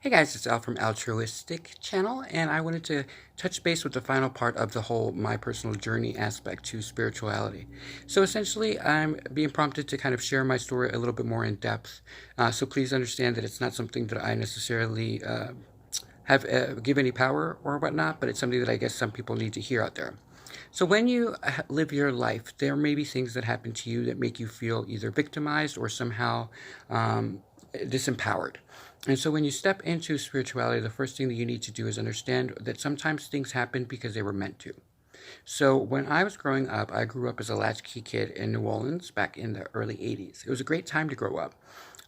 Hey guys, it's Al from Altruistic Channel, and I wanted to touch base with the final part of the whole my personal journey aspect to spirituality. So essentially, I'm being prompted to kind of share my story a little bit more in depth. So please understand that it's not something that I necessarily have give any power or whatnot, but it's something that I guess some people need to hear out there. So when you live your life, there may be things that happen to you that make you feel either victimized or somehow disempowered. And so when you step into spirituality, the first thing that you need to do is understand that sometimes things happen because they were meant to. So when I was growing up, I grew up as a latchkey kid in New Orleans back in the early 80s. It was a great time to grow up,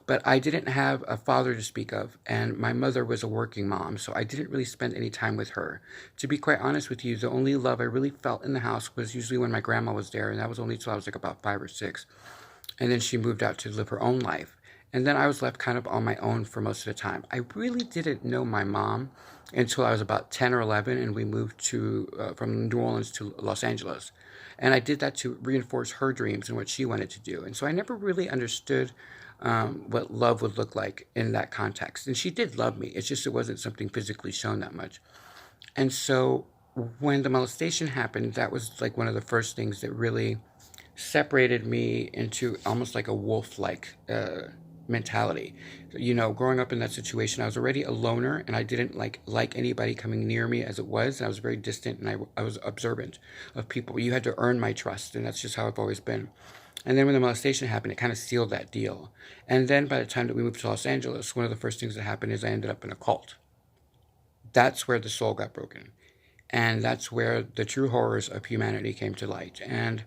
but I didn't have a father to speak of, and my mother was a working mom, so I didn't really spend any time with her. To be quite honest with you, the only love I really felt in the house was usually when my grandma was there, and that was only till I was like about 5 or 6. And then she moved out to live her own life. And then I was left kind of on my own for most of the time. I really didn't know my mom until I was about 10 or 11, and we moved from New Orleans to Los Angeles. And I did that to reinforce her dreams and what she wanted to do. And so I never really understood what love would look like in that context. And she did love me. It's just it wasn't something physically shown that much. And so when the molestation happened, that was like one of the first things that really separated me into almost like a wolf-like mentality. You know, growing up in that situation, I was already a loner, and I didn't like anybody coming near me as it was. And I was very distant, and I was observant of people. You had to earn my trust, and that's just how I've always been. And then when the molestation happened, it kind of sealed that deal. And then by the time that we moved to Los Angeles, one of the first things that happened is I ended up in a cult. That's where the soul got broken. And that's where the true horrors of humanity came to light. And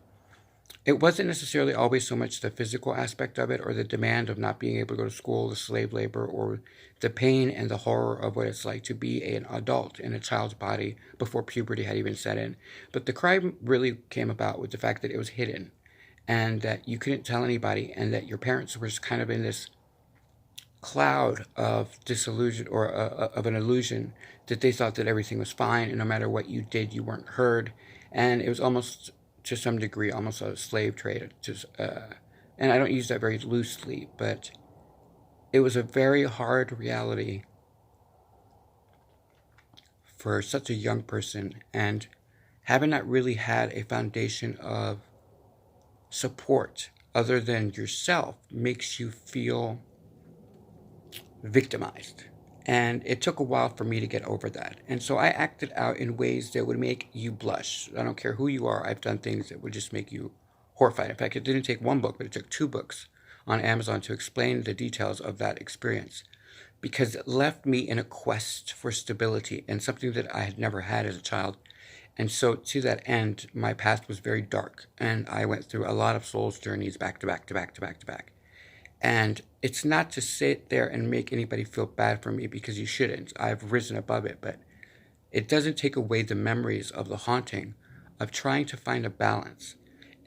it wasn't necessarily always so much the physical aspect of it or the demand of not being able to go to school, the slave labor, or the pain and the horror of what it's like to be an adult in a child's body before puberty had even set in. But the crime really came about with the fact that it was hidden and that you couldn't tell anybody, and that your parents were just kind of in this cloud of disillusion or of an illusion that they thought that everything was fine, and no matter what you did, you weren't heard. And it was almost, to some degree, almost a slave trade. And I don't use that very loosely, but it was a very hard reality for such a young person. And having not really had a foundation of support other than yourself makes you feel victimized. And it took a while for me to get over that. And so I acted out in ways that would make you blush. I don't care who you are, I've done things that would just make you horrified. In fact, it didn't take one book, but it took 2 books on Amazon to explain the details of that experience, because it left me in a quest for stability and something that I had never had as a child. And so to that end, my path was very dark, and I went through a lot of soul's journeys back to back to back to back to back. And it's not to sit there and make anybody feel bad for me, because you shouldn't. I've risen above it, but it doesn't take away the memories of the haunting of trying to find a balance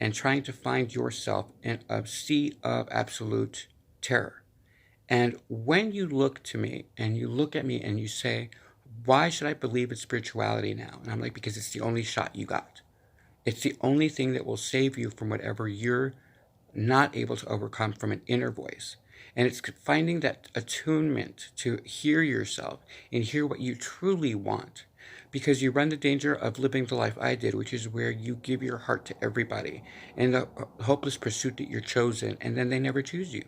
and trying to find yourself in a sea of absolute terror. And when you look to me and you look at me and you say, why should I believe in spirituality now? And I'm like, because it's the only shot you got. It's the only thing that will save you from whatever you're not able to overcome from an inner voice. And it's finding that attunement to hear yourself and hear what you truly want. Because you run the danger of living the life I did, which is where you give your heart to everybody in the hopeless pursuit that you're chosen, and then they never choose you.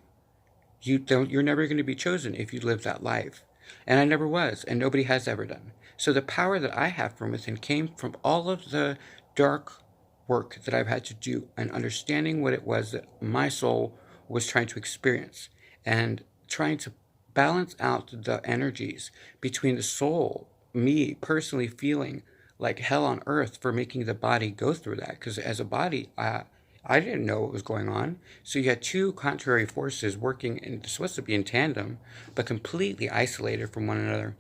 You're never going to be chosen if you live that life. And I never was, and nobody has ever done. So the power that I have from within came from all of the dark work that I've had to do and understanding what it was that my soul was trying to experience, and trying to balance out the energies between the soul, me personally feeling like hell on earth for making the body go through that. Because as a body, I didn't know what was going on. So you had two contrary forces working, and they're supposed to be in tandem, but completely isolated from one another.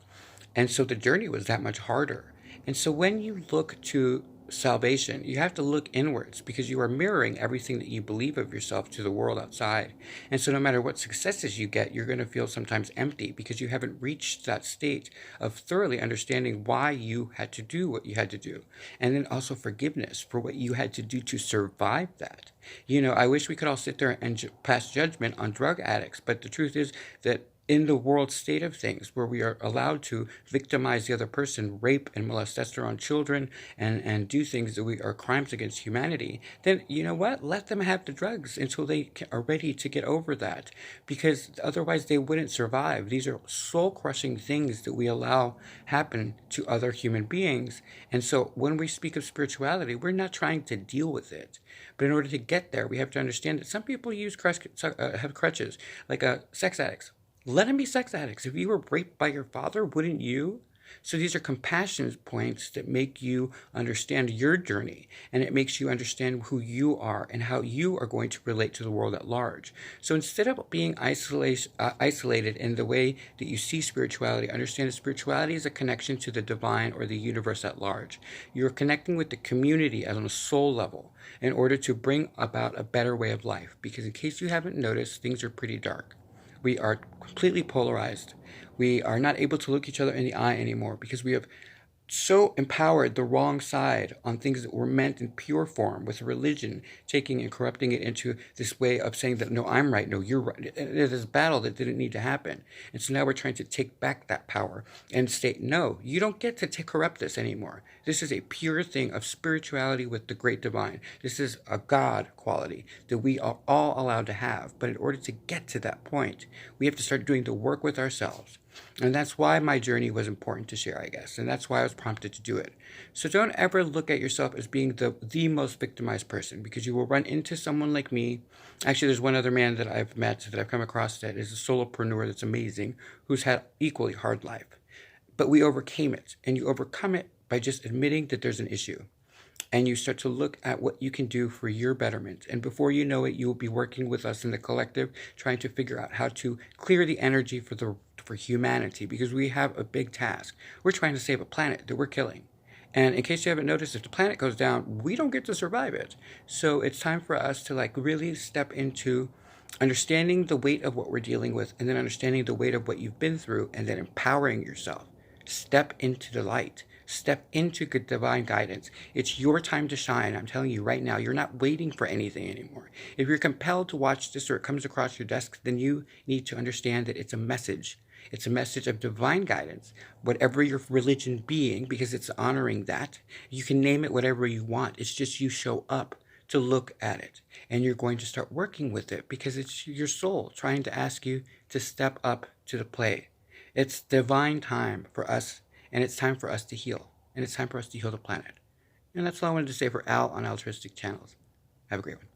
And so the journey was that much harder. And so when you look to salvation, you have to look inwards, because you are mirroring everything that you believe of yourself to the world outside. And so no matter what successes you get, you're going to feel sometimes empty, because you haven't reached that state of thoroughly understanding why you had to do what you had to do. And then also forgiveness for what you had to do to survive that. You know, I wish we could all sit there and pass judgment on drug addicts, but the truth is that in the world state of things where we are allowed to victimize the other person, rape and molest testosterone children, and do things that we are crimes against humanity, then you know what? Let them have the drugs until they are ready to get over that, because otherwise they wouldn't survive. These are soul crushing things that we allow happen to other human beings. And so when we speak of spirituality, we're not trying to deal with it. But in order to get there, we have to understand that some people have crutches, like sex addicts. Let them be sex addicts. If you were raped by your father, wouldn't you? So these are compassion points that make you understand your journey, and it makes you understand who you are and how you are going to relate to the world at large. So instead of being isolated in the way that you see spirituality, understand that spirituality is a connection to the divine or the universe at large. You're connecting with the community on a soul level in order to bring about a better way of life. Because in case you haven't noticed, things are pretty dark. We are completely polarized. We are not able to look each other in the eye anymore because we have so empowered the wrong side on things that were meant in pure form, with religion taking and corrupting it into this way of saying that, no, I'm right, no, you're right. It is a battle that didn't need to happen. And so now we're trying to take back that power and state, no, you don't get to corrupt this anymore. This is a pure thing of spirituality with the great divine. This is a God quality that we are all allowed to have. But in order to get to that point, we have to start doing the work with ourselves. And that's why my journey was important to share, I guess. And that's why I was prompted to do it. So don't ever look at yourself as being the most victimized person, because you will run into someone like me. Actually, there's one other man that I've met, that I've come across, that is a solopreneur that's amazing, who's had equally hard life. But we overcame it. And you overcome it by just admitting that there's an issue. And you start to look at what you can do for your betterment. And before you know it, you will be working with us in the collective, trying to figure out how to clear the energy for humanity, because we have a big task. We're trying to save a planet that we're killing. And in case you haven't noticed, if the planet goes down, we don't get to survive it. So it's time for us to really step into understanding the weight of what we're dealing with, and then understanding the weight of what you've been through, and then empowering yourself. Step into the light. Step into good divine guidance. It's your time to shine. I'm telling you right now, you're not waiting for anything anymore. If you're compelled to watch this, or it comes across your desk, then you need to understand that it's a message. It's a message of divine guidance, whatever your religion being, because it's honoring that. You can name it whatever you want. It's just you show up to look at it, and you're going to start working with it, because it's your soul trying to ask you to step up to the plate. It's divine time for us, and it's time for us to heal, and it's time for us to heal the planet. And that's all I wanted to say for Al on Altruistic Channels. Have a great one.